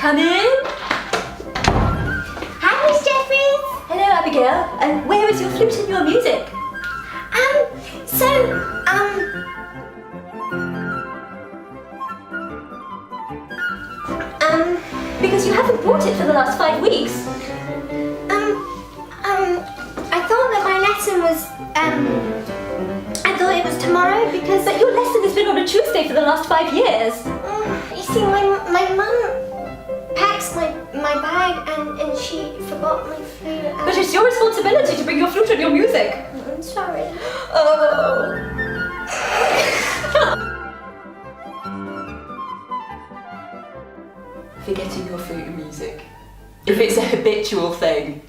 Come in. Hi, Miss Jeffries. Hello, Abigail. And where is your flute and your music? Because you haven't brought it for the last 5 weeks. I thought that my lesson was, I thought it was tomorrow because... But your lesson has been on a Tuesday for the last 5 years. You see, my mum packs my bag and she forgot my flute. But it's your responsibility to bring your flute and your music. I'm sorry. Oh. Forgetting your flute and music. If it's a habitual thing.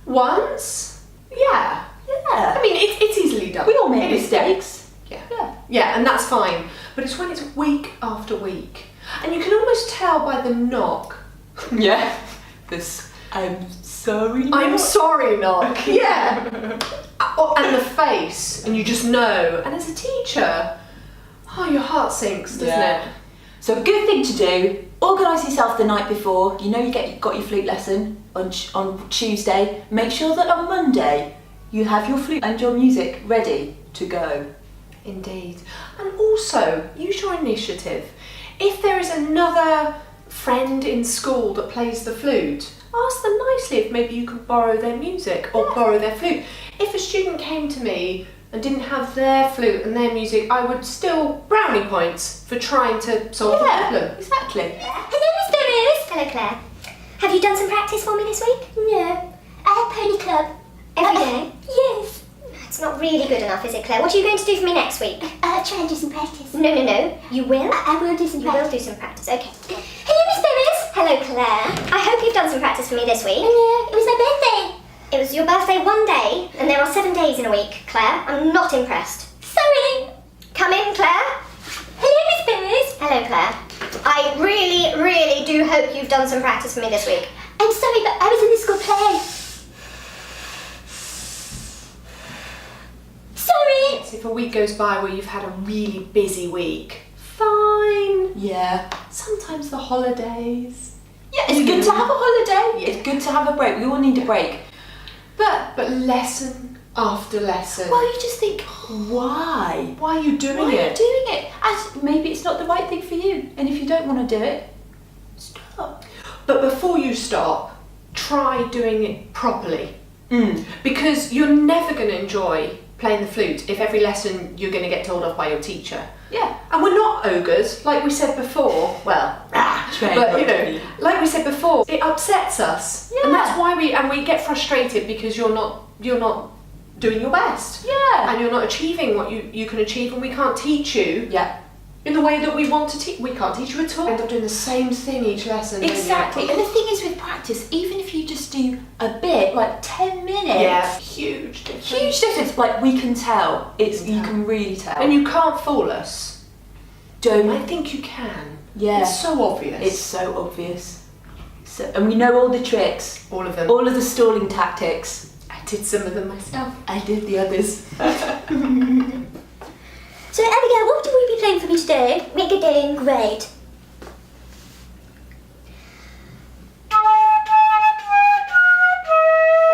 Once? Yeah. Yeah. I mean, it's easily done. We all make mistakes. Yeah, and that's fine. But it's when it's week after week. And you can almost tell by the knock. Yeah. This, I'm sorry. I'm sorry knock. Yeah. And the face. And you just know. And as a teacher, oh, your heart sinks, doesn't it? So a good thing to do, organise yourself the night before. You know you've got your flute lesson on Tuesday. Make sure that on Monday you have your flute and your music ready to go. Indeed. And also, use your initiative. If there is another friend in school that plays the flute, ask them nicely if maybe you could borrow their music or borrow their flute. If a student came to me and didn't have their flute and their music, I would still brownie points for trying to solve the problem. Exactly. Hello, Miss Berries. Hello, Claire. Have you done some practice for me this week? No. I have pony club. Every day? Yes. It's not really good enough, is it, Claire? What are you going to do for me next week? Try and do some practice. No. You will? I will do some practice. You will do some practice, okay. Hello, Miss Berries. Hello, Claire. I hope you've done some practice for me this week. Yeah, it was my birthday. It was your birthday one day, and there are 7 days in a week, Claire. I'm not impressed. Sorry. Come in, Claire. Hello, Miss Berries. Hello, Claire. I really, really do hope you've done some practice for me this week. I'm sorry, but I was in the school play. Sorry. Yes, if a week goes by where you've had a really busy week, fine. Yeah. Sometimes the holidays. Yeah, it's good to have a holiday. It's good to have a break. We all need a break. But lesson after lesson. Well, you just think, why? Why are you doing Why it? are you doing it? As maybe it's not the right thing for you. And if you don't want to do it, stop. But before you stop, try doing it properly. Mm. Because you're never going to enjoy playing the flute if every lesson you're going to get told off by your teacher. Yeah. And we're not ogres, like we said before. Well, but you know, like we said before, it upsets us. Yeah. And that's why we get frustrated because you're not doing your best. Yeah. And you're not achieving what you can achieve, and we can't teach you Yeah. in the way that we want to teach. We can't teach you at all. End up doing the same thing each lesson. don't you? Exactly. And the thing is with practice, even if you just do a bit, like 10 minutes. Yeah. Huge difference. Huge difference. Like we can tell. You can really tell. And you can't fool us. don't. I think you can. Yeah. It's so obvious. It's so obvious. So, and we know all the tricks. all of them. All of the stalling tactics. I did some of them myself. I did the others. So, Abigail, what will you be playing for me today? Make a day great.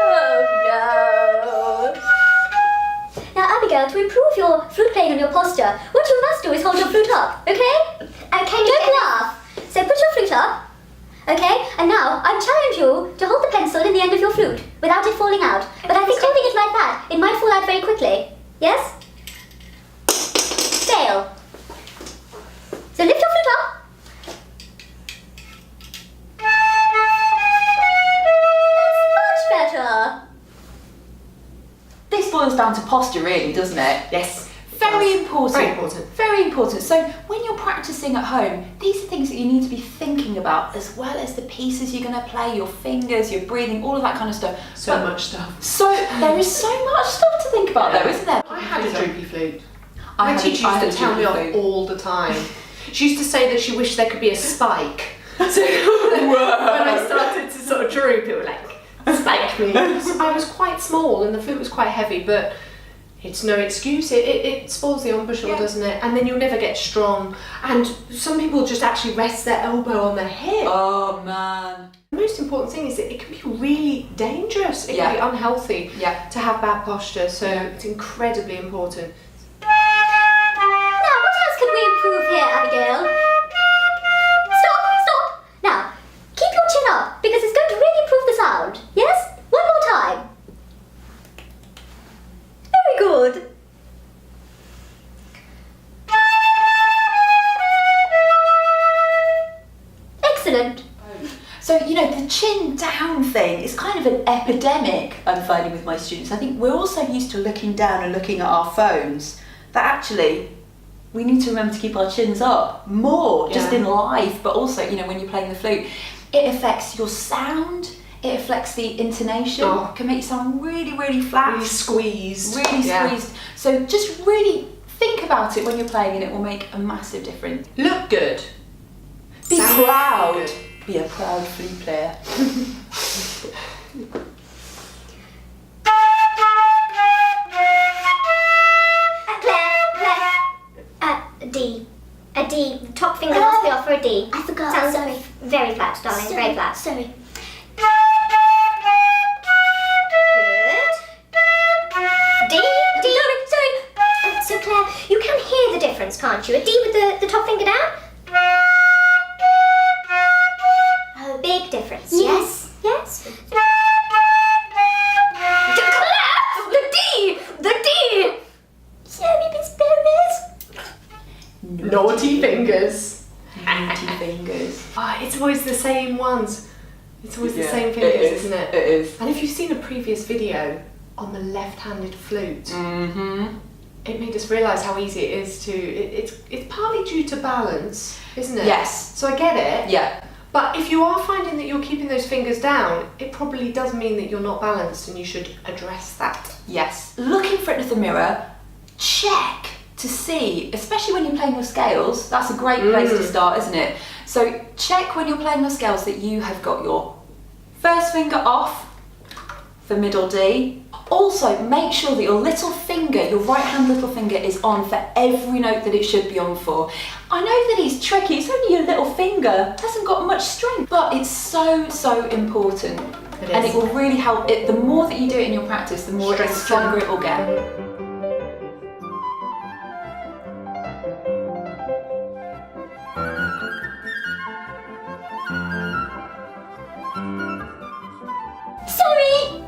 Oh no. Now, Abigail, to improve your flute playing and your posture, what you must do is hold your flute up, okay? Okay, don't laugh. So put your flute up, okay? And now, I challenge you to hold the pencil in the end of your flute without it falling out. But I think holding it like that, it might fall out very quickly. Yes? Fail. So lift your flute up. That's much better. This boils down to posture, really, doesn't it? Yes. Very important. Very important. Very important. So when you're practicing at home, these are things that you need to be thinking about, as well as the pieces you're going to play, your fingers, your breathing, all of that kind of stuff. So much stuff. So there is so much stuff to think about, though, isn't there? I had a droopy flute. I My had a- teacher I had used a to tell me droopy off flute. all the time. She used to say that she wished there could be a spike. So when I started to sort of droop, it would like spike me. I was quite small and the flute was quite heavy, but it's no excuse. It spoils the embouchure, doesn't it? And then you'll never get strong. And some people just actually rest their elbow on their hip. Oh man. The most important thing is that it can be really dangerous. It can be unhealthy to have bad posture. So it's incredibly important. Now, what else can we improve here, Abigail? Stop! Now, keep your chin up, because it's going to really improve the sound. Yes? One more time. Very good. Excellent. So, you know, the chin down thing is kind of an epidemic I'm finding with my students. I think we're also used to looking down and looking at our phones, that actually we need to remember to keep our chins up more, just in life, but also, you know, when you're playing the flute. It affects your sound, it affects the intonation, it can make you sound really, really flat. Really squeezed. Really squeezed. So just really think about it when you're playing and it will make a massive difference. Look good. Be Sound proud. good. Be a proud flute player. D. A D. The top finger must be off for a D. I forgot. Sounds Sorry. very flat, darling. Sorry. Very flat. Sorry. Good. D. D. Sorry. So Claire, you can hear the difference, can't you? A D with the top finger down. Oh, big difference. Yes. Yes. Claire, the D. The D. Sorry, Miss Perez. Naughty fingers. Naughty fingers. It's always the same ones. It's always the same fingers, isn't it? It is. And if you've seen a previous video on the left-handed flute, it made us realise how easy it is to. It's partly due to balance, isn't it? Yes. So I get it. Yeah. But if you are finding that you're keeping those fingers down, it probably does mean that you're not balanced, and you should address that. Yes. Look in front of the mirror, check to see, especially when you're playing your scales, that's a great place to start, isn't it? So check when you're playing your scales that you have got your first finger off the middle D. Also, make sure that your little finger, your right hand little finger, is on for every note that it should be on for. I know that it's tricky, it's only your little finger, hasn't got much strength, but it's so, so important. And it will really help. The more that you do it in your practice, the more stronger it will get. Sorry.